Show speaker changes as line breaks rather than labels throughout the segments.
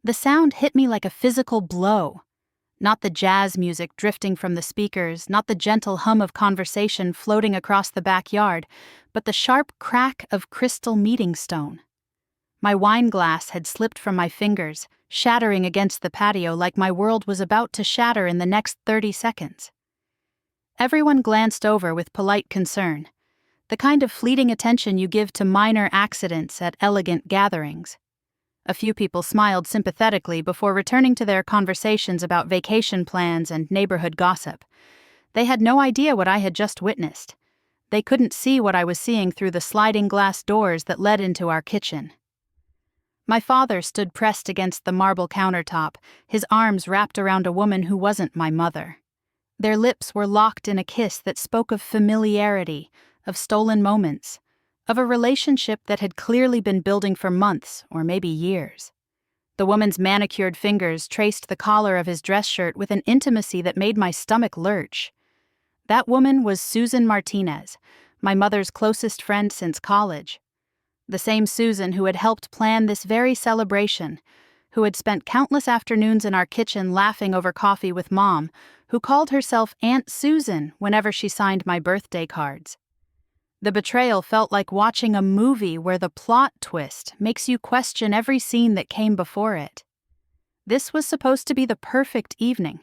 The sound hit me like a physical blow. Not the jazz music drifting from the speakers, not the gentle hum of conversation floating across the backyard, but the sharp crack of crystal meeting stone. My wine glass had slipped from my fingers, shattering against the patio like my world was about to shatter in the next 30 seconds. Everyone glanced over with polite concern, the kind of fleeting attention you give to minor accidents at elegant gatherings. A few people smiled sympathetically before returning to their conversations about vacation plans and neighborhood gossip. They had no idea what I had just witnessed. They couldn't see what I was seeing through the sliding glass doors that led into our kitchen. My father stood pressed against the marble countertop, his arms wrapped around a woman who wasn't my mother. Their lips were locked in a kiss that spoke of familiarity, of stolen moments, of a relationship that had clearly been building for months or maybe years. The woman's manicured fingers traced the collar of his dress shirt with an intimacy that made my stomach lurch. That woman was Susan Martinez, my mother's closest friend since college. The same Susan who had helped plan this very celebration, who had spent countless afternoons in our kitchen laughing over coffee with Mom, who called herself Aunt Susan whenever she signed my birthday cards. The betrayal felt like watching a movie where the plot twist makes you question every scene that came before it. This was supposed to be the perfect evening.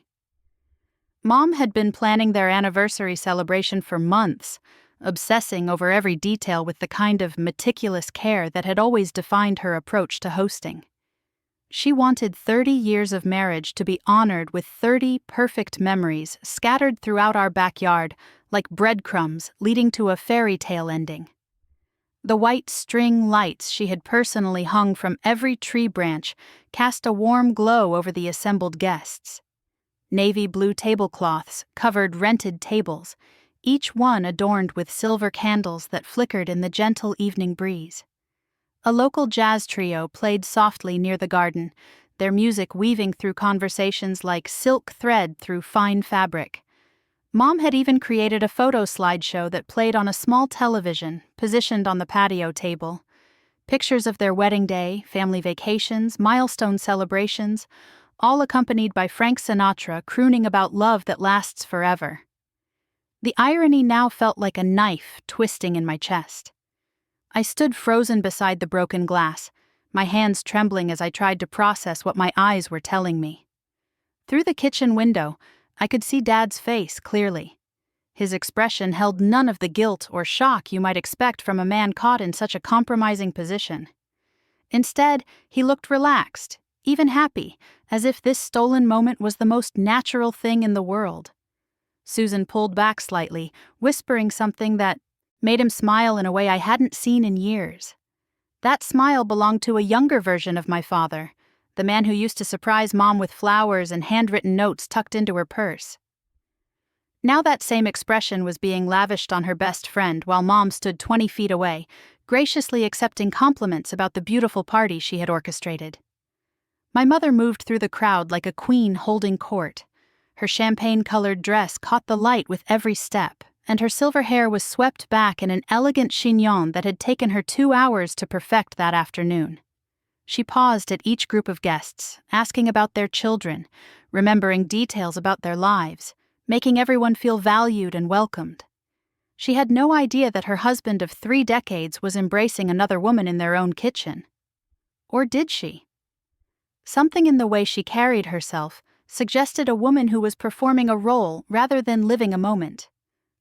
Mom had been planning their anniversary celebration for months, obsessing over every detail with the kind of meticulous care that had always defined her approach to hosting. She wanted 30 years of marriage to be honored with 30 perfect memories scattered throughout our backyard like breadcrumbs leading to a fairy tale ending. The white string lights she had personally hung from every tree branch cast a warm glow over the assembled guests. Navy blue tablecloths covered rented tables, each one adorned with silver candles that flickered in the gentle evening breeze. A local jazz trio played softly near the garden, their music weaving through conversations like silk thread through fine fabric. Mom had even created a photo slideshow that played on a small television positioned on the patio table. Pictures of their wedding day, family vacations, milestone celebrations, all accompanied by Frank Sinatra crooning about love that lasts forever. The irony now felt like a knife twisting in my chest. I stood frozen beside the broken glass, my hands trembling as I tried to process what my eyes were telling me. Through the kitchen window, I could see Dad's face clearly. His expression held none of the guilt or shock you might expect from a man caught in such a compromising position. Instead, he looked relaxed, even happy, as if this stolen moment was the most natural thing in the world. Susan pulled back slightly, whispering something that made him smile in a way I hadn't seen in years. That smile belonged to a younger version of my father, the man who used to surprise Mom with flowers and handwritten notes tucked into her purse. Now that same expression was being lavished on her best friend while Mom stood 20 feet away, graciously accepting compliments about the beautiful party she had orchestrated. My mother moved through the crowd like a queen holding court. Her champagne-colored dress caught the light with every step, and her silver hair was swept back in an elegant chignon that had taken her 2 hours to perfect that afternoon. She paused at each group of guests, asking about their children, remembering details about their lives, making everyone feel valued and welcomed. She had no idea that her husband of 3 decades was embracing another woman in their own kitchen. Or did she? Something in the way she carried herself suggested a woman who was performing a role rather than living a moment.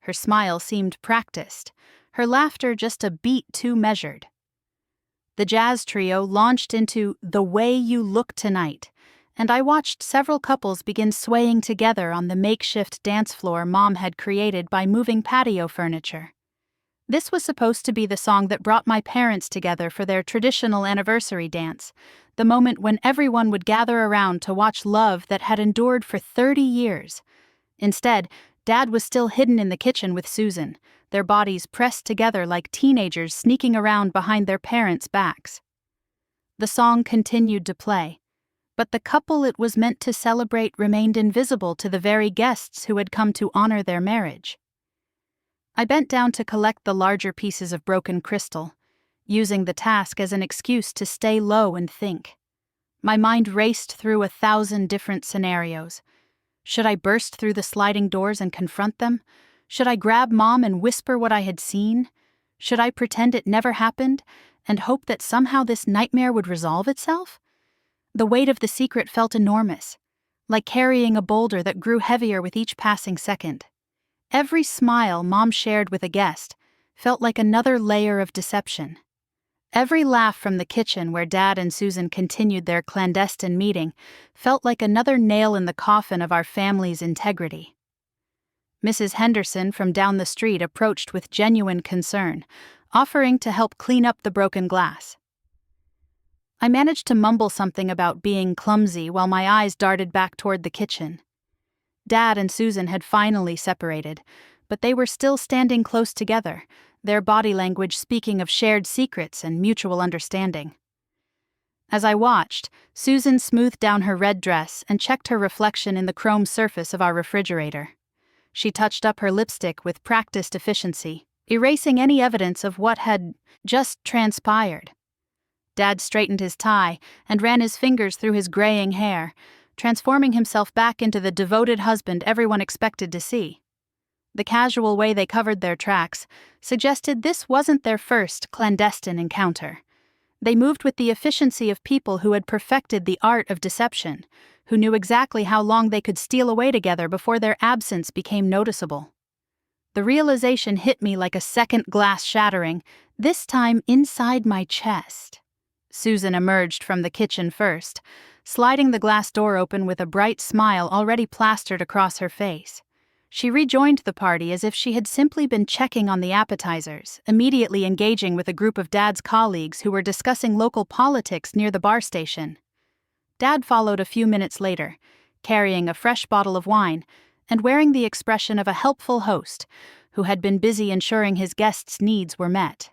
Her smile seemed practiced, her laughter just a beat too measured. The jazz trio launched into "The Way You Look Tonight," and I watched several couples begin swaying together on the makeshift dance floor Mom had created by moving patio furniture. This was supposed to be the song that brought my parents together for their traditional anniversary dance, the moment when everyone would gather around to watch love that had endured for 30 years. Instead, Dad was still hidden in the kitchen with Susan, their bodies pressed together like teenagers sneaking around behind their parents' backs. The song continued to play, but the couple it was meant to celebrate remained invisible to the very guests who had come to honor their marriage. I bent down to collect the larger pieces of broken crystal, using the task as an excuse to stay low and think. My mind raced through 1,000 different scenarios. Should I burst through the sliding doors and confront them? Should I grab Mom and whisper what I had seen? Should I pretend it never happened and hope that somehow this nightmare would resolve itself? The weight of the secret felt enormous, like carrying a boulder that grew heavier with each passing second. Every smile Mom shared with a guest felt like another layer of deception. Every laugh from the kitchen where Dad and Susan continued their clandestine meeting felt like another nail in the coffin of our family's integrity. Mrs. Henderson from down the street approached with genuine concern, offering to help clean up the broken glass. I managed to mumble something about being clumsy while my eyes darted back toward the kitchen. Dad and Susan had finally separated, but they were still standing close together, their body language speaking of shared secrets and mutual understanding. As I watched, Susan smoothed down her red dress and checked her reflection in the chrome surface of our refrigerator. She touched up her lipstick with practiced efficiency, erasing any evidence of what had just transpired. Dad straightened his tie and ran his fingers through his graying hair, transforming himself back into the devoted husband everyone expected to see. The casual way they covered their tracks suggested this wasn't their first clandestine encounter. They moved with the efficiency of people who had perfected the art of deception, who knew exactly how long they could steal away together before their absence became noticeable. The realization hit me like a second glass shattering, this time inside my chest. Susan emerged from the kitchen first, sliding the glass door open with a bright smile already plastered across her face. She rejoined the party as if she had simply been checking on the appetizers, immediately engaging with a group of Dad's colleagues who were discussing local politics near the bar station. Dad followed a few minutes later, carrying a fresh bottle of wine and wearing the expression of a helpful host who had been busy ensuring his guests' needs were met.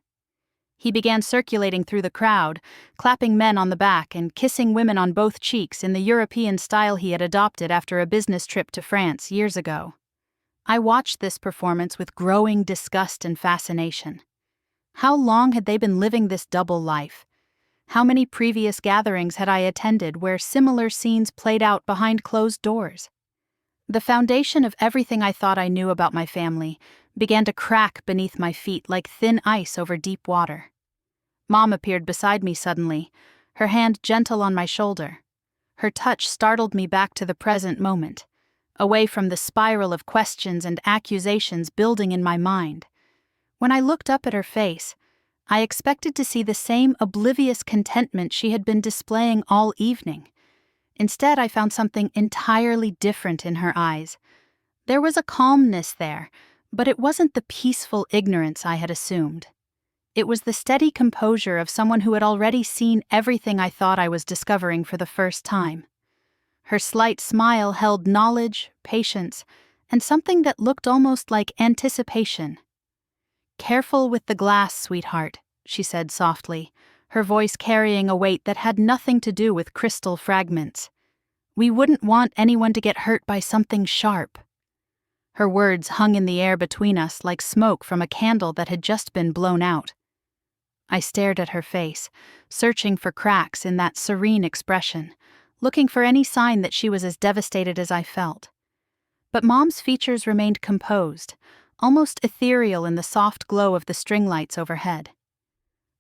He began circulating through the crowd, clapping men on the back and kissing women on both cheeks in the European style he had adopted after a business trip to France years ago. I watched this performance with growing disgust and fascination. How long had they been living this double life? How many previous gatherings had I attended where similar scenes played out behind closed doors? The foundation of everything I thought I knew about my family began to crack beneath my feet like thin ice over deep water. Mom appeared beside me suddenly, her hand gentle on my shoulder. Her touch startled me back to the present moment, away from the spiral of questions and accusations building in my mind. When I looked up at her face, I expected to see the same oblivious contentment she had been displaying all evening. Instead, I found something entirely different in her eyes. There was a calmness there, but it wasn't the peaceful ignorance I had assumed. It was the steady composure of someone who had already seen everything I thought I was discovering for the first time. Her slight smile held knowledge, patience, and something that looked almost like anticipation. "Careful with the glass, sweetheart," she said softly, her voice carrying a weight that had nothing to do with crystal fragments. "We wouldn't want anyone to get hurt by something sharp." Her words hung in the air between us like smoke from a candle that had just been blown out. I stared at her face, searching for cracks in that serene expression, looking for any sign that she was as devastated as I felt. But Mom's features remained composed, almost ethereal in the soft glow of the string lights overhead.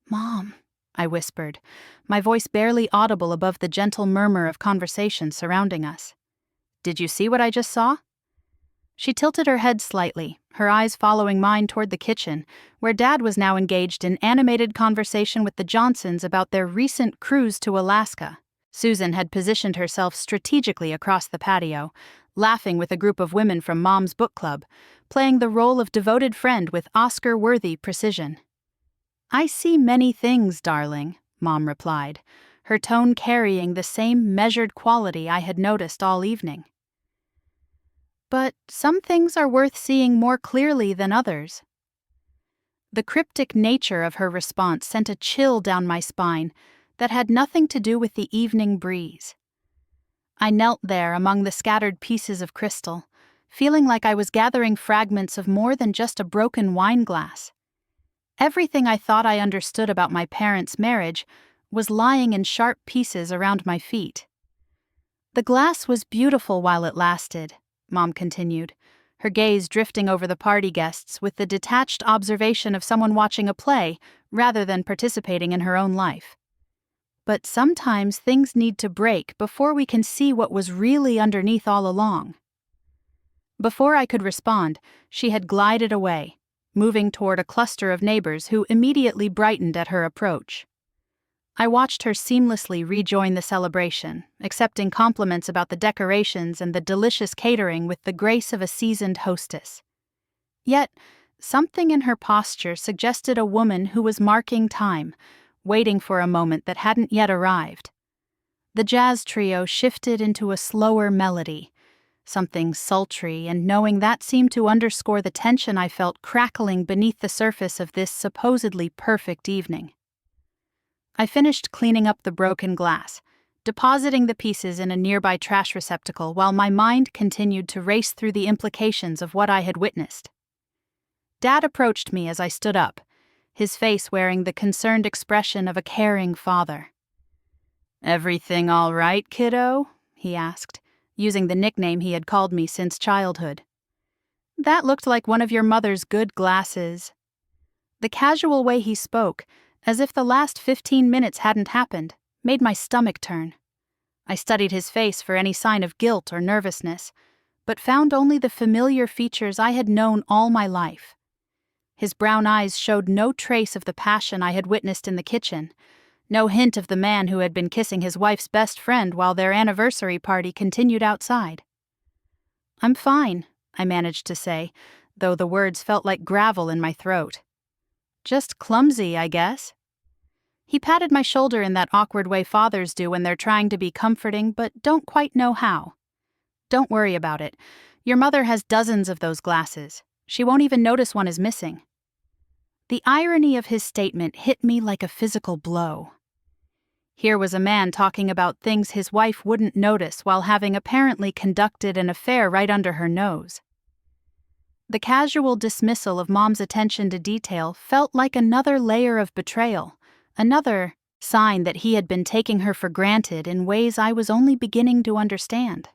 "Mom," I whispered, my voice barely audible above the gentle murmur of conversation surrounding us. "Did you see what I just saw?" She tilted her head slightly, her eyes following mine toward the kitchen, where Dad was now engaged in animated conversation with the Johnsons about their recent cruise to Alaska. Susan had positioned herself strategically across the patio, laughing with a group of women from Mom's book club, playing the role of devoted friend with Oscar-worthy precision. "I see many things, darling," Mom replied, her tone carrying the same measured quality I had noticed all evening. "But some things are worth seeing more clearly than others." The cryptic nature of her response sent a chill down my spine that had nothing to do with the evening breeze. I knelt there among the scattered pieces of crystal, feeling like I was gathering fragments of more than just a broken wine glass. Everything I thought I understood about my parents' marriage was lying in sharp pieces around my feet. "The glass was beautiful while it lasted," Mom continued, her gaze drifting over the party guests with the detached observation of someone watching a play rather than participating in her own life. "But sometimes things need to break before we can see what was really underneath all along." Before I could respond, she had glided away, moving toward a cluster of neighbors who immediately brightened at her approach. I watched her seamlessly rejoin the celebration, accepting compliments about the decorations and the delicious catering with the grace of a seasoned hostess. Yet, something in her posture suggested a woman who was marking time, waiting for a moment that hadn't yet arrived. The jazz trio shifted into a slower melody, something sultry, and knowing that seemed to underscore the tension I felt crackling beneath the surface of this supposedly perfect evening. I finished cleaning up the broken glass, depositing the pieces in a nearby trash receptacle while my mind continued to race through the implications of what I had witnessed. Dad approached me as I stood up, his face wearing the concerned expression of a caring father. "Everything all right, kiddo?" he asked, using the nickname he had called me since childhood. "That looked like one of your mother's good glasses." The casual way he spoke, as if the last 15 minutes hadn't happened, made my stomach turn. I studied his face for any sign of guilt or nervousness, but found only the familiar features I had known all my life. His brown eyes showed no trace of the passion I had witnessed in the kitchen, no hint of the man who had been kissing his wife's best friend while their anniversary party continued outside. "I'm fine," I managed to say, though the words felt like gravel in my throat. "Just clumsy, I guess." He patted my shoulder in that awkward way fathers do when they're trying to be comforting but don't quite know how. "Don't worry about it. Your mother has dozens of those glasses. She won't even notice one is missing." The irony of his statement hit me like a physical blow. Here was a man talking about things his wife wouldn't notice while having apparently conducted an affair right under her nose. The casual dismissal of Mom's attention to detail felt like another layer of betrayal, another sign that he had been taking her for granted in ways I was only beginning to understand.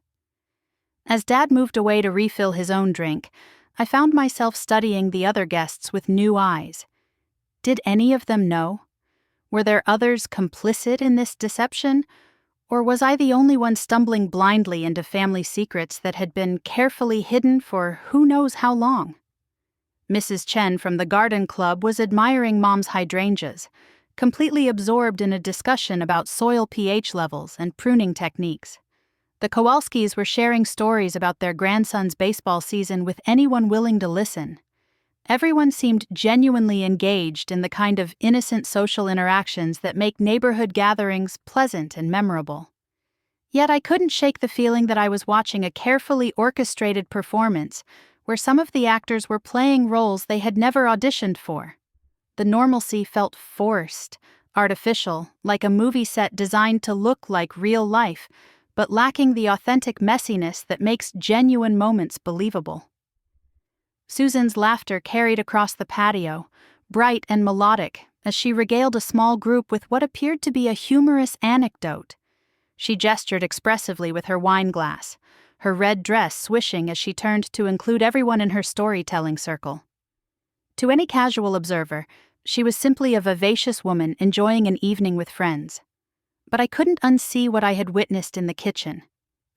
As Dad moved away to refill his own drink, I found myself studying the other guests with new eyes. Did any of them know? Were there others complicit in this deception? Or was I the only one stumbling blindly into family secrets that had been carefully hidden for who knows how long? Mrs. Chen from the garden club was admiring Mom's hydrangeas, completely absorbed in a discussion about soil pH levels and pruning techniques. The Kowalskis were sharing stories about their grandson's baseball season with anyone willing to listen. Everyone seemed genuinely engaged in the kind of innocent social interactions that make neighborhood gatherings pleasant and memorable. Yet I couldn't shake the feeling that I was watching a carefully orchestrated performance where some of the actors were playing roles they had never auditioned for. The normalcy felt forced, artificial, like a movie set designed to look like real life, but lacking the authentic messiness that makes genuine moments believable. Susan's laughter carried across the patio, bright and melodic, as she regaled a small group with what appeared to be a humorous anecdote. She gestured expressively with her wine glass, her red dress swishing as she turned to include everyone in her storytelling circle. To any casual observer, she was simply a vivacious woman enjoying an evening with friends. But I couldn't unsee what I had witnessed in the kitchen.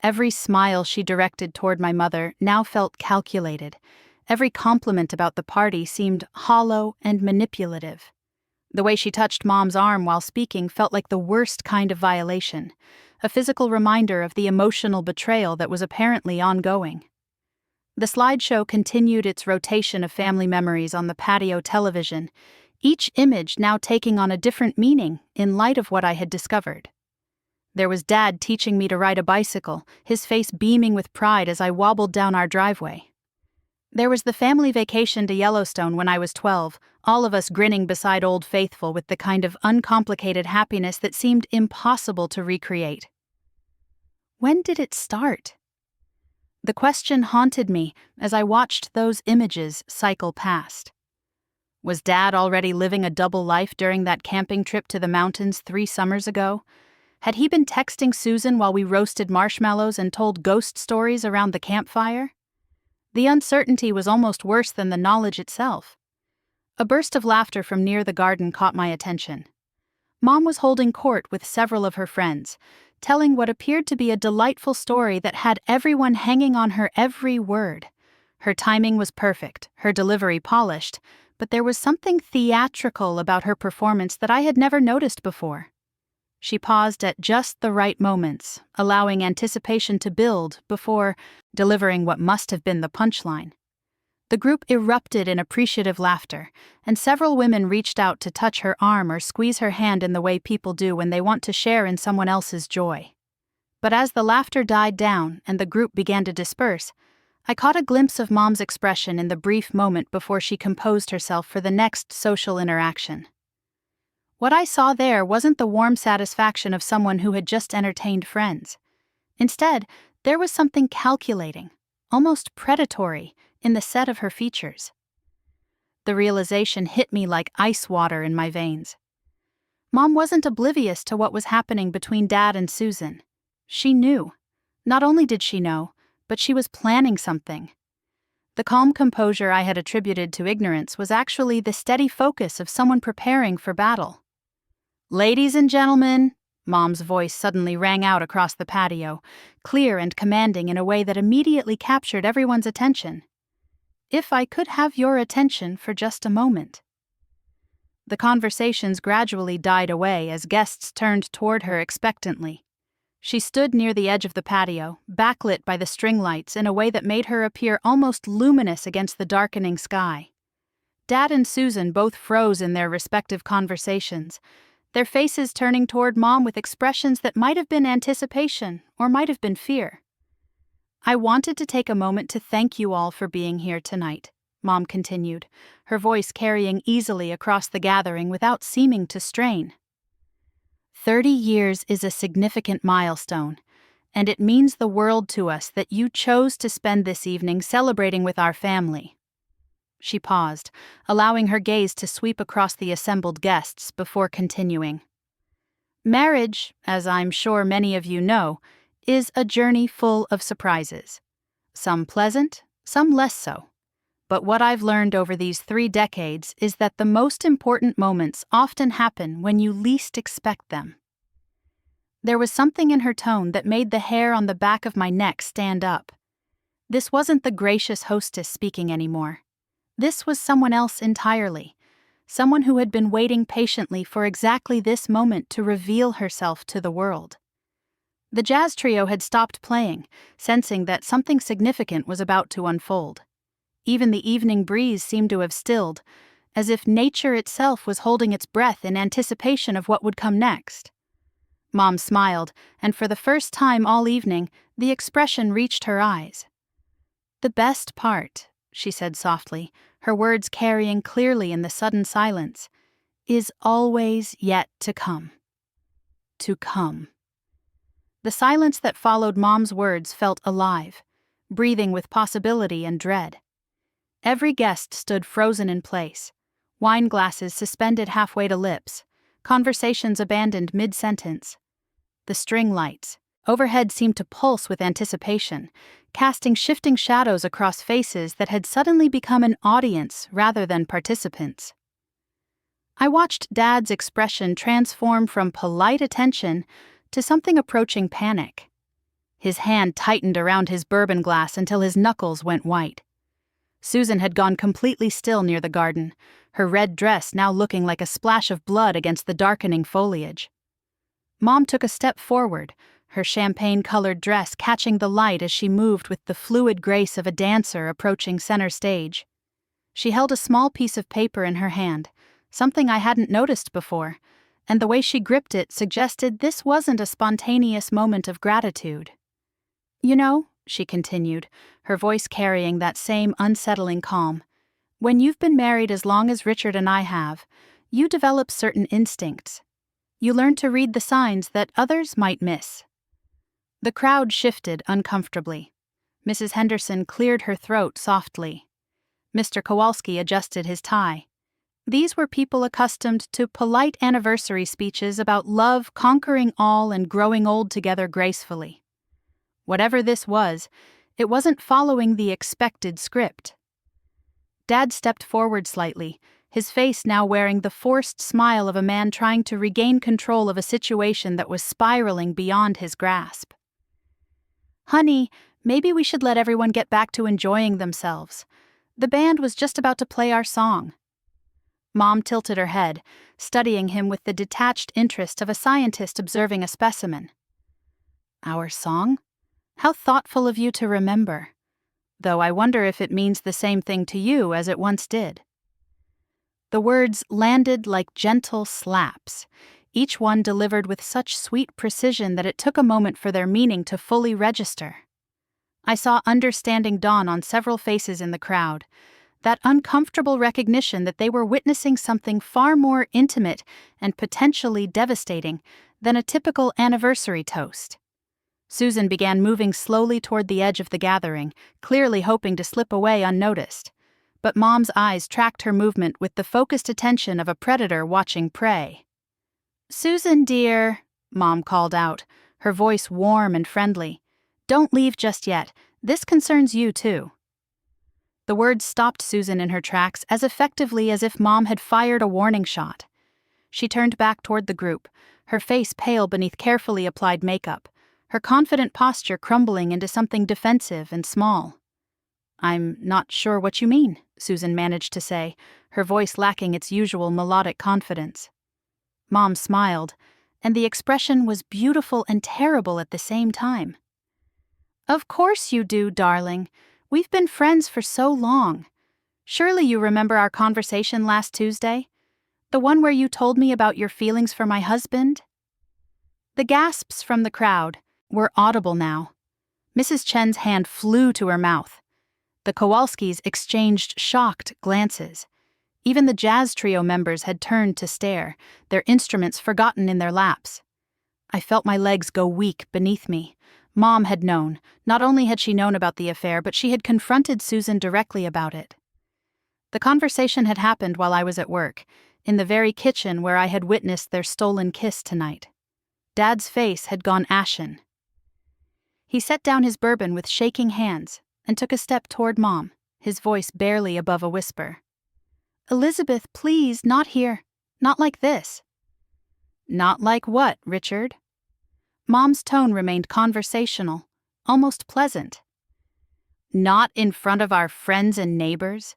Every smile she directed toward my mother now felt calculated. Every compliment about the party seemed hollow and manipulative. The way she touched Mom's arm while speaking felt like the worst kind of violation, a physical reminder of the emotional betrayal that was apparently ongoing. The slideshow continued its rotation of family memories on the patio television, each image now taking on a different meaning in light of what I had discovered. There was Dad teaching me to ride a bicycle, his face beaming with pride as I wobbled down our driveway. There was the family vacation to Yellowstone when I was 12, all of us grinning beside Old Faithful with the kind of uncomplicated happiness that seemed impossible to recreate. When did it start? The question haunted me as I watched those images cycle past. Was Dad already living a double life during that camping trip to the mountains 3 summers ago? Had he been texting Susan while we roasted marshmallows and told ghost stories around the campfire? The uncertainty was almost worse than the knowledge itself. A burst of laughter from near the garden caught my attention. Mom was holding court with several of her friends, telling what appeared to be a delightful story that had everyone hanging on her every word. Her timing was perfect, her delivery polished, but there was something theatrical about her performance that I had never noticed before. She paused at just the right moments, allowing anticipation to build before delivering what must have been the punchline. The group erupted in appreciative laughter, and several women reached out to touch her arm or squeeze her hand in the way people do when they want to share in someone else's joy. But as the laughter died down and the group began to disperse, I caught a glimpse of Mom's expression in the brief moment before she composed herself for the next social interaction. What I saw there wasn't the warm satisfaction of someone who had just entertained friends. Instead, there was something calculating, almost predatory, in the set of her features. The realization hit me like ice water in my veins. Mom wasn't oblivious to what was happening between Dad and Susan. She knew. Not only did she know, but she was planning something. The calm composure I had attributed to ignorance was actually the steady focus of someone preparing for battle. "Ladies and gentlemen," Mom's voice suddenly rang out across the patio, clear and commanding in a way that immediately captured everyone's attention. "If I could have your attention for just a moment." The conversations gradually died away as guests turned toward her expectantly. She stood near the edge of the patio, backlit by the string lights in a way that made her appear almost luminous against the darkening sky. Dad and Susan both froze in their respective conversations, their faces turning toward Mom with expressions that might have been anticipation or might have been fear. "I wanted to take a moment to thank you all for being here tonight," Mom continued, her voice carrying easily across the gathering without seeming to strain. 30 years is a significant milestone, and it means the world to us that you chose to spend this evening celebrating with our family." She paused, allowing her gaze to sweep across the assembled guests before continuing. "Marriage, as I'm sure many of you know, is a journey full of surprises. Some pleasant, some less so. But what I've learned over these 3 decades is that the most important moments often happen when you least expect them." There was something in her tone that made the hair on the back of my neck stand up. This wasn't the gracious hostess speaking anymore. This was someone else entirely, someone who had been waiting patiently for exactly this moment to reveal herself to the world. The jazz trio had stopped playing, sensing that something significant was about to unfold. Even the evening breeze seemed to have stilled, as if nature itself was holding its breath in anticipation of what would come next. Mom smiled, and for the first time all evening, the expression reached her eyes. "The best part," she said softly, her words carrying clearly in the sudden silence, "is always yet to come. To come." The silence that followed Mom's words felt alive, breathing with possibility and dread. Every guest stood frozen in place, wine glasses suspended halfway to lips, conversations abandoned mid-sentence. The string lights overhead seemed to pulse with anticipation, casting shifting shadows across faces that had suddenly become an audience rather than participants. I watched Dad's expression transform from polite attention to something approaching panic. His hand tightened around his bourbon glass until his knuckles went white. Susan had gone completely still near the garden, her red dress now looking like a splash of blood against the darkening foliage. Mom took a step forward, her champagne-colored dress catching the light as she moved with the fluid grace of a dancer approaching center stage. She held a small piece of paper in her hand, something I hadn't noticed before, and the way she gripped it suggested this wasn't a spontaneous moment of gratitude. "You know," she continued, her voice carrying that same unsettling calm, "when you've been married as long as Richard and I have, you develop certain instincts. You learn to read the signs that others might miss." The crowd shifted uncomfortably. Mrs. Henderson cleared her throat softly. Mr. Kowalski adjusted his tie. These were people accustomed to polite anniversary speeches about love conquering all and growing old together gracefully. Whatever this was, it wasn't following the expected script. Dad stepped forward slightly, his face now wearing the forced smile of a man trying to regain control of a situation that was spiraling beyond his grasp. "Honey, maybe we should let everyone get back to enjoying themselves. The band was just about to play our song." Mom tilted her head, studying him with the detached interest of a scientist observing a specimen. "Our song? How thoughtful of you to remember. Though I wonder if it means the same thing to you as it once did." The words landed like gentle slaps, each one delivered with such sweet precision that it took a moment for their meaning to fully register. I saw understanding dawn on several faces in the crowd, that uncomfortable recognition that they were witnessing something far more intimate and potentially devastating than a typical anniversary toast. Susan began moving slowly toward the edge of the gathering, clearly hoping to slip away unnoticed. But Mom's eyes tracked her movement with the focused attention of a predator watching prey. "Susan, dear," Mom called out, her voice warm and friendly. "Don't leave just yet. This concerns you, too." The words stopped Susan in her tracks as effectively as if Mom had fired a warning shot. She turned back toward the group, her face pale beneath carefully applied makeup, her confident posture crumbling into something defensive and small. "I'm not sure what you mean," Susan managed to say, her voice lacking its usual melodic confidence. Mom smiled, and the expression was beautiful and terrible at the same time. "Of course you do, darling. We've been friends for so long. Surely you remember our conversation last Tuesday? The one where you told me about your feelings for my husband?" The gasps from the crowd were audible now. Mrs. Chen's hand flew to her mouth. The Kowalskis exchanged shocked glances. Even the jazz trio members had turned to stare, their instruments forgotten in their laps. I felt my legs go weak beneath me. Mom had known. Not only had she known about the affair, but she had confronted Susan directly about it. The conversation had happened while I was at work, in the very kitchen where I had witnessed their stolen kiss tonight. Dad's face had gone ashen. He set down his bourbon with shaking hands and took a step toward Mom, his voice barely above a whisper. "Elizabeth, please, not here. Not like this." "Not like what, Richard?" Mom's tone remained conversational, almost pleasant. "Not in front of our friends and neighbors?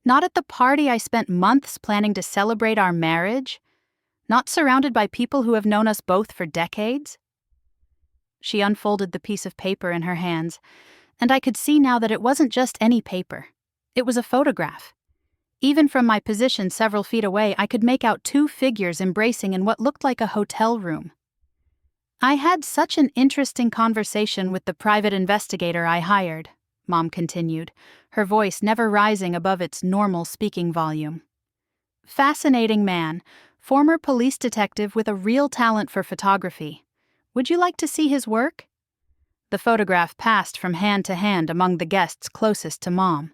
Not at the party I spent months planning to celebrate our marriage? Not surrounded by people who have known us both for decades?" She unfolded the piece of paper in her hands, and I could see now that it wasn't just any paper. It was a photograph. Even from my position several feet away, I could make out two figures embracing in what looked like a hotel room. "I had such an interesting conversation with the private investigator I hired," Mom continued, her voice never rising above its normal speaking volume. "Fascinating man, former police detective with a real talent for photography. Would you like to see his work?" The photograph passed from hand to hand among the guests closest to Mom.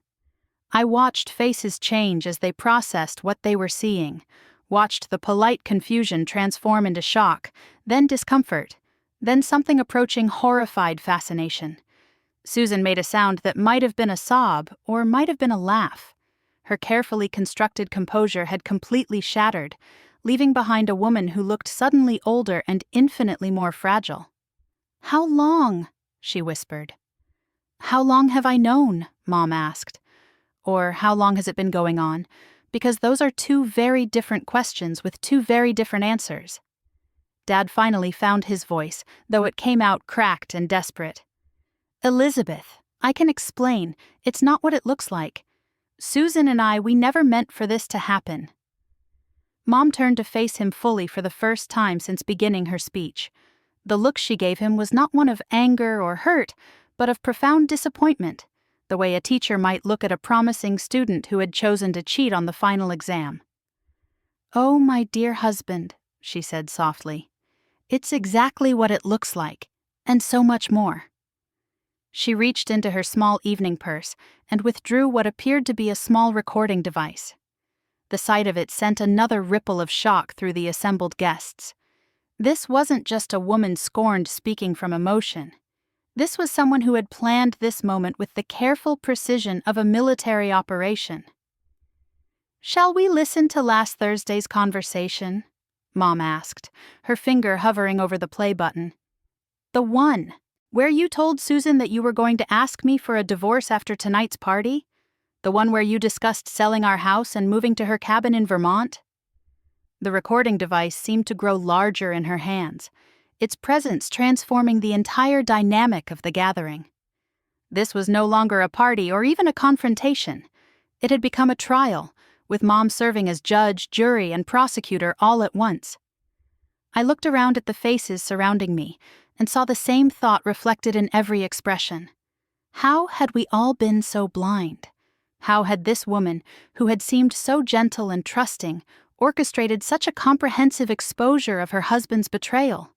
I watched faces change as they processed what they were seeing, watched the polite confusion transform into shock, then discomfort, then something approaching horrified fascination. Susan made a sound that might have been a sob or might have been a laugh. Her carefully constructed composure had completely shattered, leaving behind a woman who looked suddenly older and infinitely more fragile. "How long?" she whispered. "How long have I known?" Mom asked. Or how long has it been going on? Because those are two very different questions with two very different answers. Dad finally found his voice, though it came out cracked and desperate. "Elizabeth, I can explain. It's not what it looks like. Susan and I, we never meant for this to happen." Mom turned to face him fully for the first time since beginning her speech. The look she gave him was not one of anger or hurt, but of profound disappointment, the way a teacher might look at a promising student who had chosen to cheat on the final exam. "Oh, my dear husband," she said softly, "it's exactly what it looks like, and so much more." She reached into her small evening purse and withdrew what appeared to be a small recording device. The sight of it sent another ripple of shock through the assembled guests. This wasn't just a woman scorned speaking from emotion. This was someone who had planned this moment with the careful precision of a military operation. "Shall we listen to last Thursday's conversation?" Mom asked, her finger hovering over the play button. "The one where you told Susan that you were going to ask me for a divorce after tonight's party? The one where you discussed selling our house and moving to her cabin in Vermont?" The recording device seemed to grow larger in her hands, its presence transforming the entire dynamic of the gathering. This was no longer a party or even a confrontation. It had become a trial, with Mom serving as judge, jury, and prosecutor all at once. I looked around at the faces surrounding me and saw the same thought reflected in every expression. How had we all been so blind? How had this woman, who had seemed so gentle and trusting, orchestrated such a comprehensive exposure of her husband's betrayal?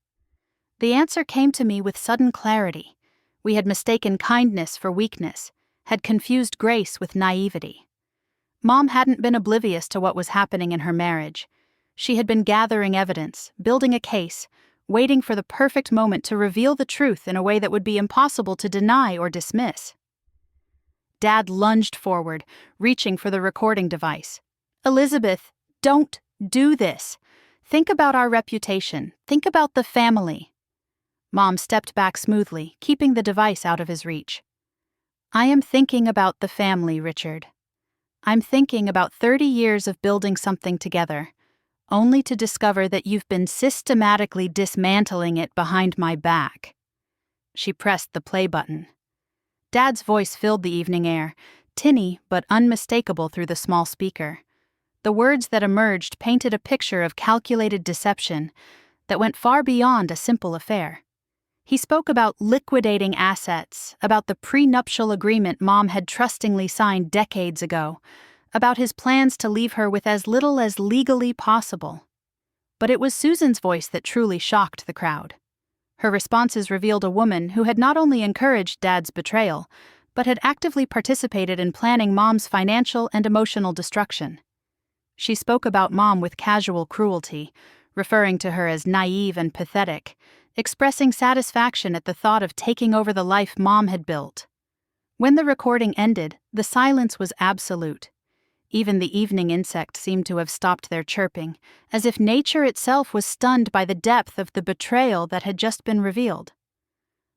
The answer came to me with sudden clarity. We had mistaken kindness for weakness, had confused grace with naivety. Mom hadn't been oblivious to what was happening in her marriage. She had been gathering evidence, building a case, waiting for the perfect moment to reveal the truth in a way that would be impossible to deny or dismiss. Dad lunged forward, reaching for the recording device. "Elizabeth, don't do this. Think about our reputation. Think about the family." Mom stepped back smoothly, keeping the device out of his reach. "I am thinking about the family, Richard. I'm thinking about 30 years of building something together, only to discover that you've been systematically dismantling it behind my back." She pressed the play button. Dad's voice filled the evening air, tinny but unmistakable through the small speaker. The words that emerged painted a picture of calculated deception that went far beyond a simple affair. He spoke about liquidating assets, about the prenuptial agreement Mom had trustingly signed decades ago, about his plans to leave her with as little as legally possible. But it was Susan's voice that truly shocked the crowd. Her responses revealed a woman who had not only encouraged Dad's betrayal, but had actively participated in planning Mom's financial and emotional destruction. She spoke about Mom with casual cruelty, referring to her as naive and pathetic, expressing satisfaction at the thought of taking over the life Mom had built. When the recording ended, the silence was absolute. Even the evening insects seemed to have stopped their chirping, as if nature itself was stunned by the depth of the betrayal that had just been revealed.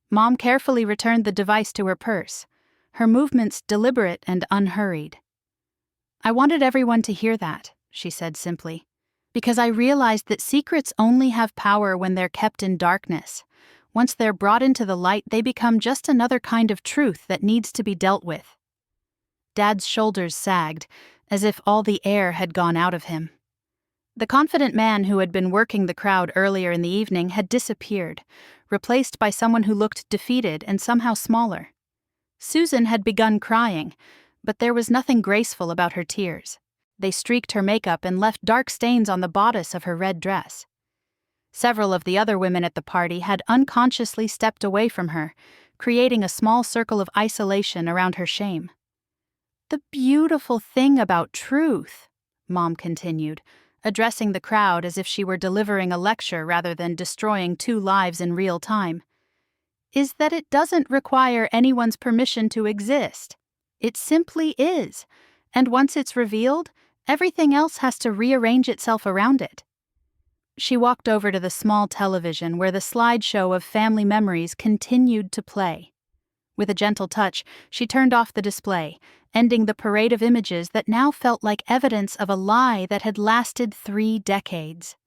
Mom carefully returned the device to her purse, her movements deliberate and unhurried. "I wanted everyone to hear that," she said simply, "because I realized that secrets only have power when they're kept in darkness. Once they're brought into the light, they become just another kind of truth that needs to be dealt with." Dad's shoulders sagged, as if all the air had gone out of him. The confident man who had been working the crowd earlier in the evening had disappeared, replaced by someone who looked defeated and somehow smaller. Susan had begun crying, but there was nothing graceful about her tears. They streaked her makeup and left dark stains on the bodice of her red dress. Several of the other women at the party had unconsciously stepped away from her, creating a small circle of isolation around her shame. "The beautiful thing about truth," Mom continued, addressing the crowd as if she were delivering a lecture rather than destroying 2 lives in real time, "is that it doesn't require anyone's permission to exist. It simply is, and once it's revealed, everything else has to rearrange itself around it." She walked over to the small television where the slideshow of family memories continued to play. With a gentle touch, she turned off the display, ending the parade of images that now felt like evidence of a lie that had lasted 3 decades.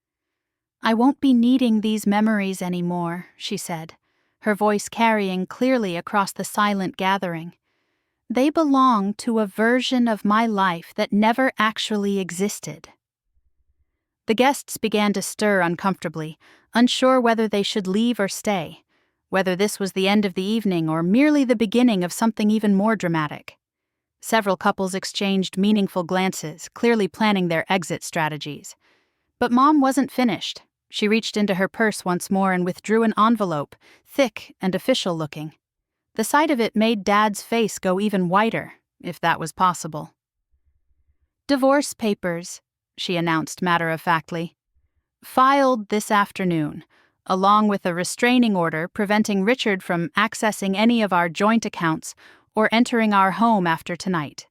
"I won't be needing these memories anymore," she said, her voice carrying clearly across the silent gathering. "They belong to a version of my life that never actually existed." The guests began to stir uncomfortably, unsure whether they should leave or stay, whether this was the end of the evening or merely the beginning of something even more dramatic. Several couples exchanged meaningful glances, clearly planning their exit strategies. But Mom wasn't finished. She reached into her purse once more and withdrew an envelope, thick and official-looking. The sight of it made Dad's face go even whiter, if that was possible. Divorce papers, she announced matter-of-factly. Filed this afternoon, along with a restraining order preventing Richard from accessing any of our joint accounts or entering our home after tonight.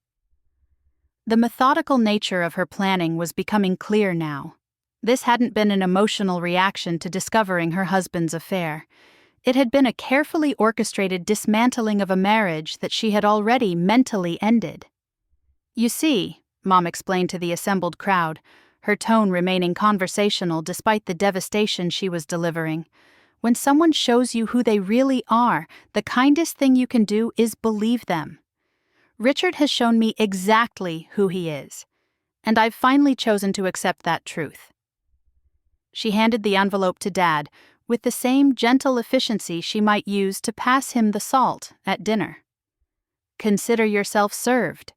The methodical nature of her planning was becoming clear now. This hadn't been an emotional reaction to discovering her husband's affair. It had been a carefully orchestrated dismantling of a marriage that she had already mentally ended. You see, Mom explained to the assembled crowd, her tone remaining conversational despite the devastation she was delivering. When someone shows you who they really are, the kindest thing you can do is believe them. Richard has shown me exactly who he is, and I've finally chosen to accept that truth. She handed the envelope to Dad, with the same gentle efficiency she might use to pass him the salt at dinner. Consider yourself served.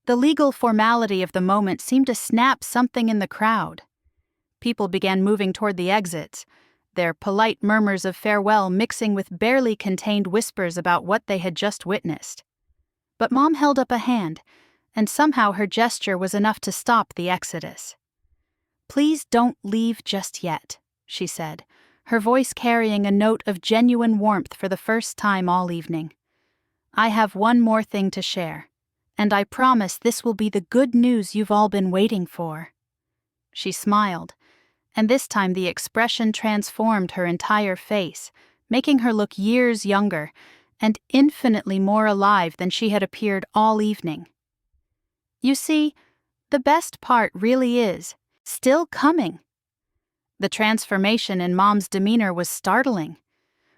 The legal formality of the moment seemed to snap something in the crowd. People began moving toward the exits, their polite murmurs of farewell mixing with barely contained whispers about what they had just witnessed. But Mom held up a hand, and somehow her gesture was enough to stop the exodus. "Please don't leave just yet," she said, her voice carrying a note of genuine warmth for the first time all evening. "I have one more thing to share, and I promise this will be the good news you've all been waiting for." She smiled, and this time the expression transformed her entire face, making her look years younger and infinitely more alive than she had appeared all evening. "You see, the best part really is still coming." The transformation in Mom's demeanor was startling.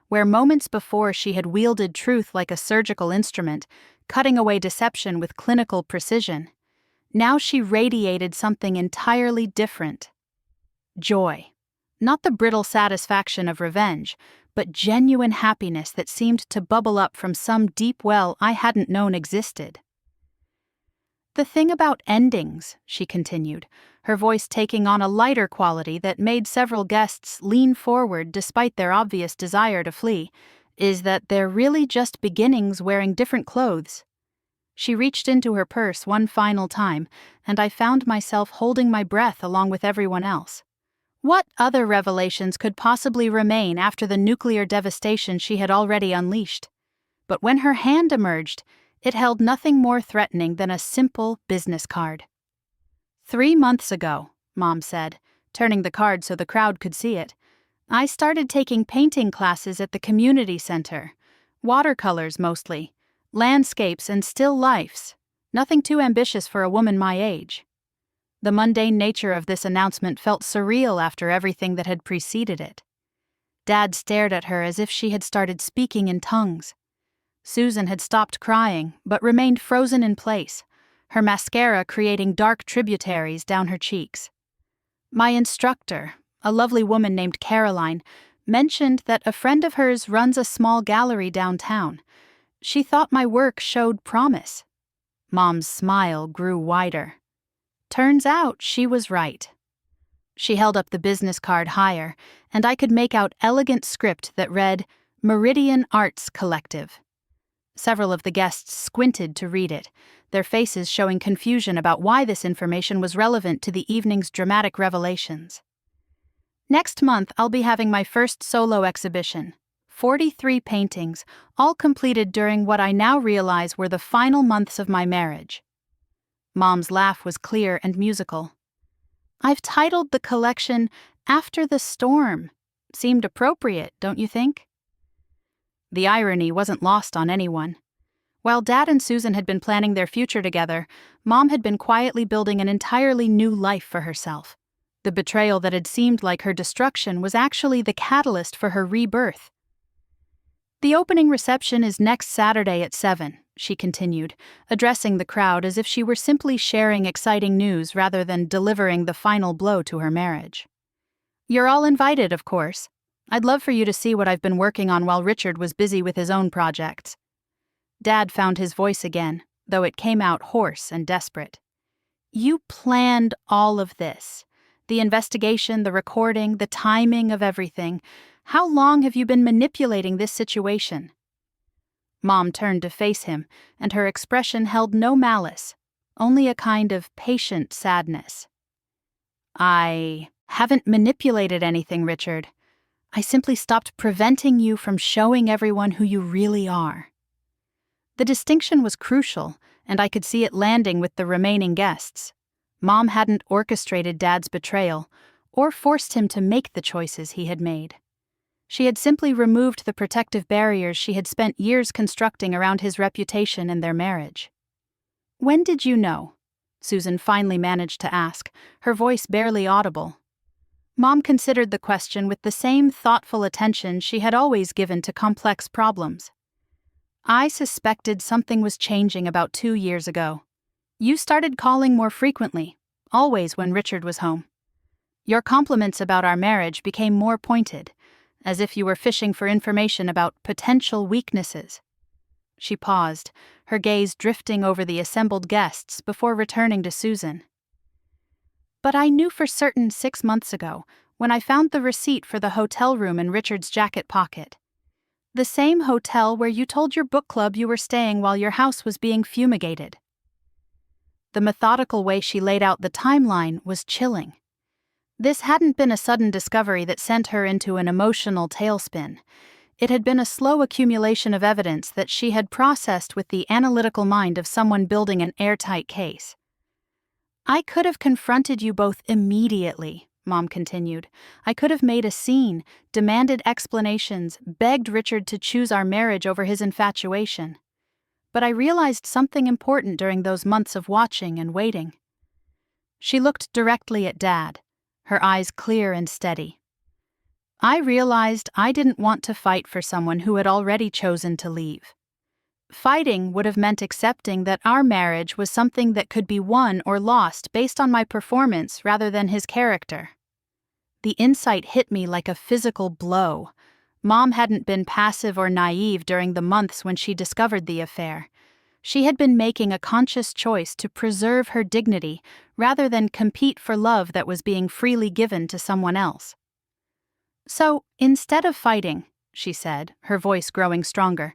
Where moments before she had wielded truth like a surgical instrument, cutting away deception with clinical precision, now she radiated something entirely different. Joy. Not the brittle satisfaction of revenge, but genuine happiness that seemed to bubble up from some deep well I hadn't known existed. "The thing about endings," she continued, her voice taking on a lighter quality that made several guests lean forward despite their obvious desire to flee, "is that they're really just beginnings wearing different clothes." She reached into her purse one final time, and I found myself holding my breath along with everyone else. What other revelations could possibly remain after the nuclear devastation she had already unleashed? But when her hand emerged, it held nothing more threatening than a simple business card. "3 months ago," Mom said, turning the card so the crowd could see it, "I started taking painting classes at the community center. Watercolors mostly. Landscapes and still lifes. Nothing too ambitious for a woman my age." The mundane nature of this announcement felt surreal after everything that had preceded it. Dad stared at her as if she had started speaking in tongues. Susan had stopped crying, but remained frozen in place, her mascara creating dark tributaries down her cheeks. My instructor, a lovely woman named Caroline, mentioned that a friend of hers runs a small gallery downtown. She thought my work showed promise. Mom's smile grew wider. Turns out she was right. She held up the business card higher, and I could make out elegant script that read, "Meridian Arts Collective." Several of the guests squinted to read it, their faces showing confusion about why this information was relevant to the evening's dramatic revelations. "Next month, I'll be having my first solo exhibition. 43 paintings, all completed during what I now realize were the final months of my marriage." Mom's laugh was clear and musical. "I've titled the collection After the Storm. Seemed appropriate, don't you think?" The irony wasn't lost on anyone. While Dad and Susan had been planning their future together, Mom had been quietly building an entirely new life for herself. The betrayal that had seemed like her destruction was actually the catalyst for her rebirth. "The opening reception is next Saturday at 7, she continued, addressing the crowd as if she were simply sharing exciting news rather than delivering the final blow to her marriage. "You're all invited, of course. I'd love for you to see what I've been working on while Richard was busy with his own projects." Dad found his voice again, though it came out hoarse and desperate. "You planned all of this. The investigation, the recording, the timing of everything. How long have you been manipulating this situation?" Mom turned to face him, and her expression held no malice, only a kind of patient sadness. I haven't manipulated anything, Richard. I simply stopped preventing you from showing everyone who you really are. The distinction was crucial, and I could see it landing with the remaining guests. Mom hadn't orchestrated Dad's betrayal, or forced him to make the choices he had made. She had simply removed the protective barriers she had spent years constructing around his reputation and their marriage. "When did you know?" Susan finally managed to ask, her voice barely audible. Mom considered the question with the same thoughtful attention she had always given to complex problems. "I suspected something was changing about 2 years ago. You started calling more frequently, always when Richard was home. Your compliments about our marriage became more pointed, as if you were fishing for information about potential weaknesses." She paused, her gaze drifting over the assembled guests before returning to Susan. "But I knew for certain 6 months ago, when I found the receipt for the hotel room in Richard's jacket pocket. The same hotel where you told your book club you were staying while your house was being fumigated." The methodical way she laid out the timeline was chilling. This hadn't been a sudden discovery that sent her into an emotional tailspin. It had been a slow accumulation of evidence that she had processed with the analytical mind of someone building an airtight case. "I could have confronted you both immediately," Mom continued. "I could have made a scene, demanded explanations, begged Richard to choose our marriage over his infatuation. But I realized something important during those months of watching and waiting." She looked directly at Dad, her eyes clear and steady. "I realized I didn't want to fight for someone who had already chosen to leave. Fighting would have meant accepting that our marriage was something that could be won or lost based on my performance rather than his character." The insight hit me like a physical blow. Mom hadn't been passive or naive during the months when she discovered the affair. She had been making a conscious choice to preserve her dignity rather than compete for love that was being freely given to someone else. "So, instead of fighting," she said, her voice growing stronger,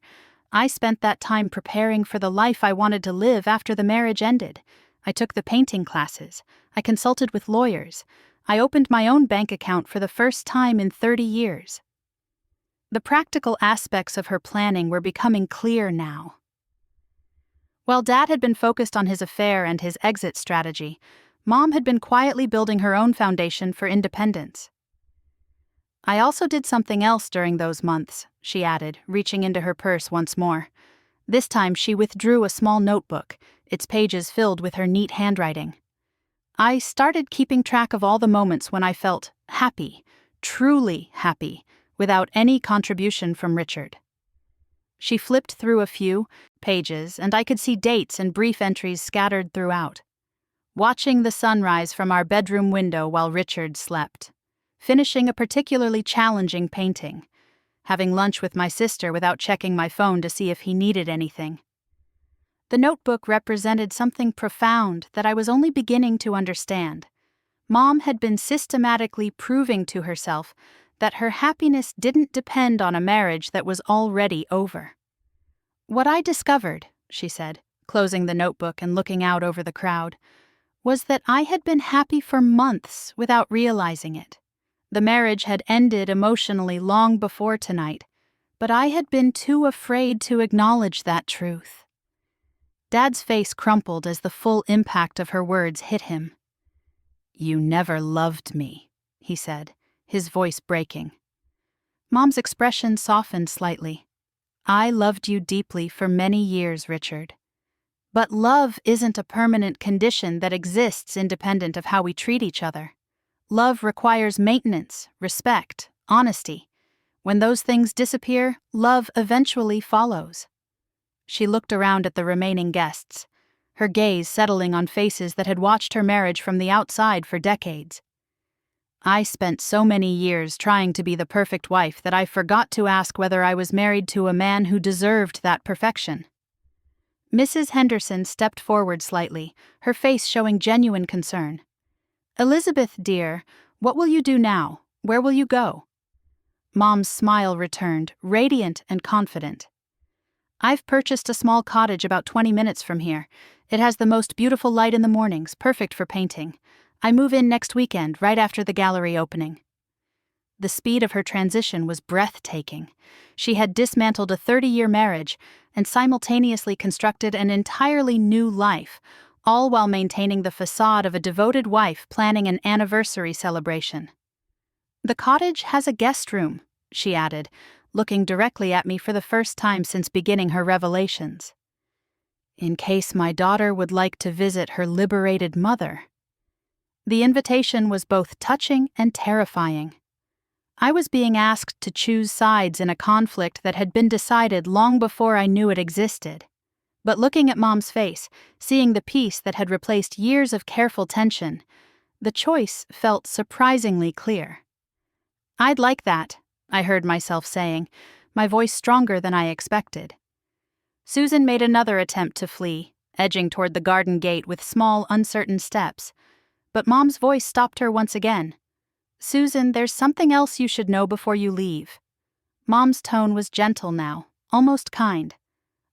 "I spent that time preparing for the life I wanted to live after the marriage ended. I took the painting classes. I consulted with lawyers. I opened my own bank account for the first time in 30 years. The practical aspects of her planning were becoming clear now. While Dad had been focused on his affair and his exit strategy, Mom had been quietly building her own foundation for independence. "I also did something else during those months," she added, reaching into her purse once more. This time she withdrew a small notebook, its pages filled with her neat handwriting. "I started keeping track of all the moments when I felt happy, truly happy, without any contribution from Richard." She flipped through a few pages, and I could see dates and brief entries scattered throughout. "Watching the sunrise from our bedroom window while Richard slept. Finishing a particularly challenging painting. Having lunch with my sister without checking my phone to see if he needed anything." The notebook represented something profound that I was only beginning to understand. Mom had been systematically proving to herself that her happiness didn't depend on a marriage that was already over. "What I discovered," she said, closing the notebook and looking out over the crowd, "was that I had been happy for months without realizing it. The marriage had ended emotionally long before tonight, but I had been too afraid to acknowledge that truth." Dad's face crumpled as the full impact of her words hit him. "You never loved me," he said, his voice breaking. Mom's expression softened slightly. "I loved you deeply for many years, Richard. But love isn't a permanent condition that exists independent of how we treat each other. Love requires maintenance, respect, honesty. When those things disappear, love eventually follows." She looked around at the remaining guests, her gaze settling on faces that had watched her marriage from the outside for decades. "I spent so many years trying to be the perfect wife that I forgot to ask whether I was married to a man who deserved that perfection." Mrs. Henderson stepped forward slightly, her face showing genuine concern. "Elizabeth, dear, what will you do now? Where will you go?" Mom's smile returned, radiant and confident. "I've purchased a small cottage about 20 minutes from here. It has the most beautiful light in the mornings, perfect for painting. I move in next weekend, right after the gallery opening." The speed of her transition was breathtaking. She had dismantled a 30-year marriage and simultaneously constructed an entirely new life, all while maintaining the facade of a devoted wife planning an anniversary celebration. "The cottage has a guest room," she added, looking directly at me for the first time since beginning her revelations. "In case my daughter would like to visit her liberated mother." The invitation was both touching and terrifying. I was being asked to choose sides in a conflict that had been decided long before I knew it existed. But looking at Mom's face, seeing the peace that had replaced years of careful tension, the choice felt surprisingly clear. "I'd like that," I heard myself saying, my voice stronger than I expected. Susan made another attempt to flee, edging toward the garden gate with small, uncertain steps. But Mom's voice stopped her once again. "Susan, there's something else you should know before you leave." Mom's tone was gentle now, almost kind.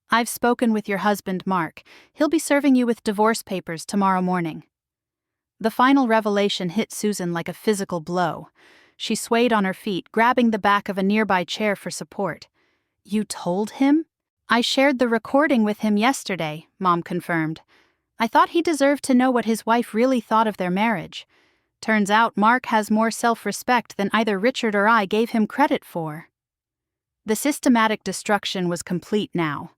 "I've spoken with your husband, Mark. He'll be serving you with divorce papers tomorrow morning." The final revelation hit Susan like a physical blow. She swayed on her feet, grabbing the back of a nearby chair for support. "You told him?" "I shared the recording with him yesterday," Mom confirmed. "I thought he deserved to know what his wife really thought of their marriage. Turns out Mark has more self-respect than either Richard or I gave him credit for." The systematic destruction was complete now.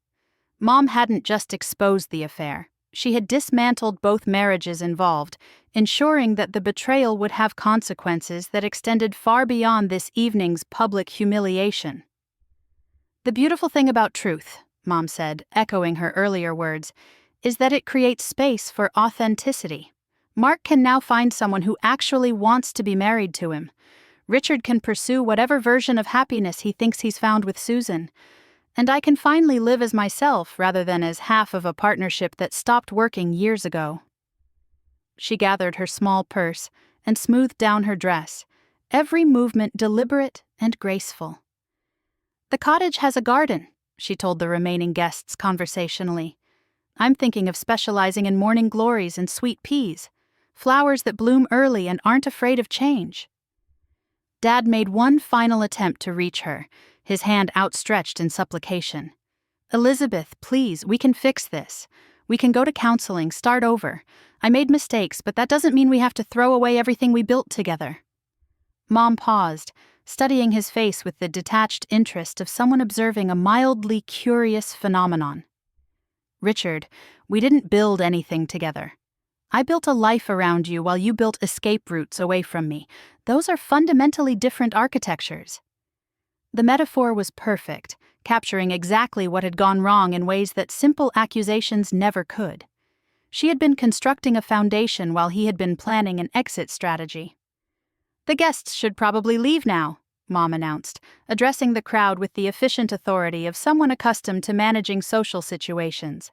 Mom hadn't just exposed the affair. She had dismantled both marriages involved, ensuring that the betrayal would have consequences that extended far beyond this evening's public humiliation. "The beautiful thing about truth," Mom said, echoing her earlier words, "is that it creates space for authenticity. Mark can now find someone who actually wants to be married to him. Richard can pursue whatever version of happiness he thinks he's found with Susan. And I can finally live as myself rather than as half of a partnership that stopped working years ago." She gathered her small purse and smoothed down her dress, every movement deliberate and graceful. "The cottage has a garden," she told the remaining guests conversationally. "I'm thinking of specializing in morning glories and sweet peas, flowers that bloom early and aren't afraid of change." Dad made one final attempt to reach her, his hand outstretched in supplication. "Elizabeth, please, we can fix this. We can go to counseling, start over. I made mistakes, but that doesn't mean we have to throw away everything we built together." Mom paused, studying his face with the detached interest of someone observing a mildly curious phenomenon. "Richard, we didn't build anything together. I built a life around you while you built escape routes away from me. Those are fundamentally different architectures." The metaphor was perfect, capturing exactly what had gone wrong in ways that simple accusations never could. She had been constructing a foundation while he had been planning an exit strategy. "The guests should probably leave now," Mom announced, addressing the crowd with the efficient authority of someone accustomed to managing social situations.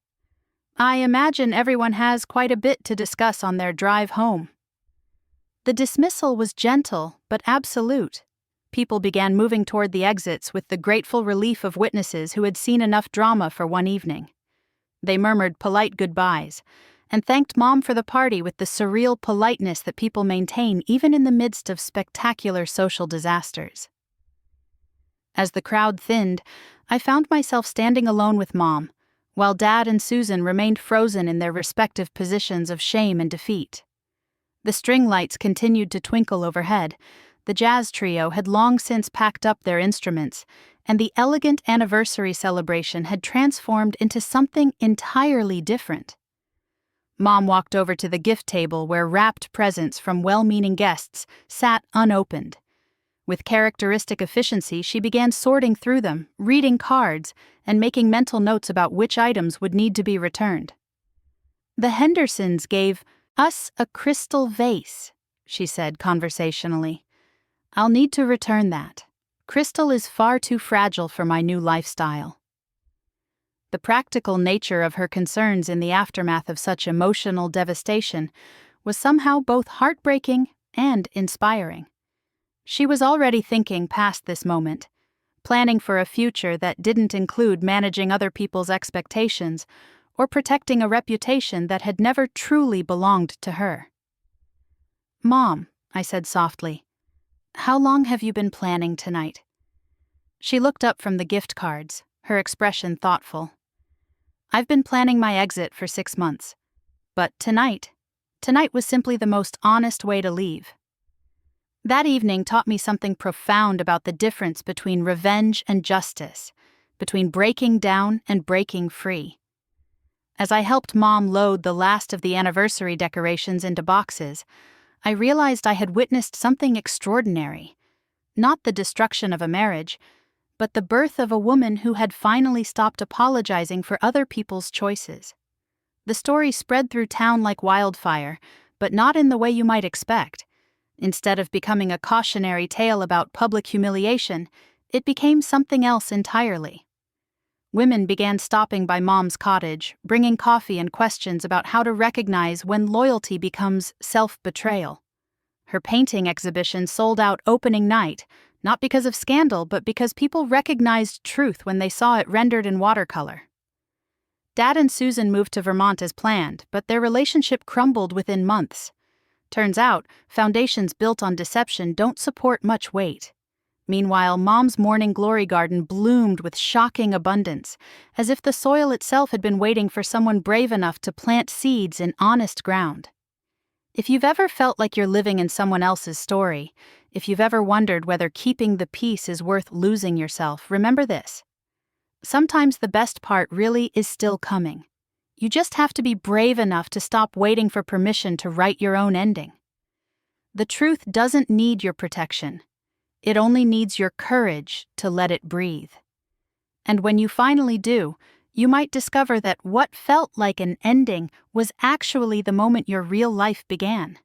"I imagine everyone has quite a bit to discuss on their drive home." The dismissal was gentle but absolute. People began moving toward the exits with the grateful relief of witnesses who had seen enough drama for one evening. They murmured polite goodbyes and thanked Mom for the party with the surreal politeness that people maintain even in the midst of spectacular social disasters. As the crowd thinned, I found myself standing alone with Mom, while Dad and Susan remained frozen in their respective positions of shame and defeat. The string lights continued to twinkle overhead. The jazz trio had long since packed up their instruments, and the elegant anniversary celebration had transformed into something entirely different. Mom walked over to the gift table where wrapped presents from well-meaning guests sat unopened. With characteristic efficiency, she began sorting through them, reading cards, and making mental notes about which items would need to be returned. "The Hendersons gave us a crystal vase," she said conversationally. "I'll need to return that. Crystal is far too fragile for my new lifestyle." The practical nature of her concerns in the aftermath of such emotional devastation was somehow both heartbreaking and inspiring. She was already thinking past this moment, planning for a future that didn't include managing other people's expectations or protecting a reputation that had never truly belonged to her. "Mom," I said softly, "how long have you been planning tonight?" She looked up from the gift cards, her expression thoughtful. "I've been planning my exit for 6 months. But tonight was simply the most honest way to leave." That evening taught me something profound about the difference between revenge and justice, between breaking down and breaking free. As I helped Mom load the last of the anniversary decorations into boxes, I realized I had witnessed something extraordinary. Not the destruction of a marriage, but the birth of a woman who had finally stopped apologizing for other people's choices. The story spread through town like wildfire, but not in the way you might expect. Instead of becoming a cautionary tale about public humiliation, it became something else entirely. Women began stopping by Mom's cottage, bringing coffee and questions about how to recognize when loyalty becomes self-betrayal. Her painting exhibition sold out opening night, not because of scandal, but because people recognized truth when they saw it rendered in watercolor. Dad and Susan moved to Vermont as planned, but their relationship crumbled within months. Turns out, foundations built on deception don't support much weight. Meanwhile, Mom's morning glory garden bloomed with shocking abundance, as if the soil itself had been waiting for someone brave enough to plant seeds in honest ground. If you've ever felt like you're living in someone else's story, if you've ever wondered whether keeping the peace is worth losing yourself, remember this. Sometimes the best part really is still coming. You just have to be brave enough to stop waiting for permission to write your own ending. The truth doesn't need your protection. It only needs your courage to let it breathe. And when you finally do, you might discover that what felt like an ending was actually the moment your real life began.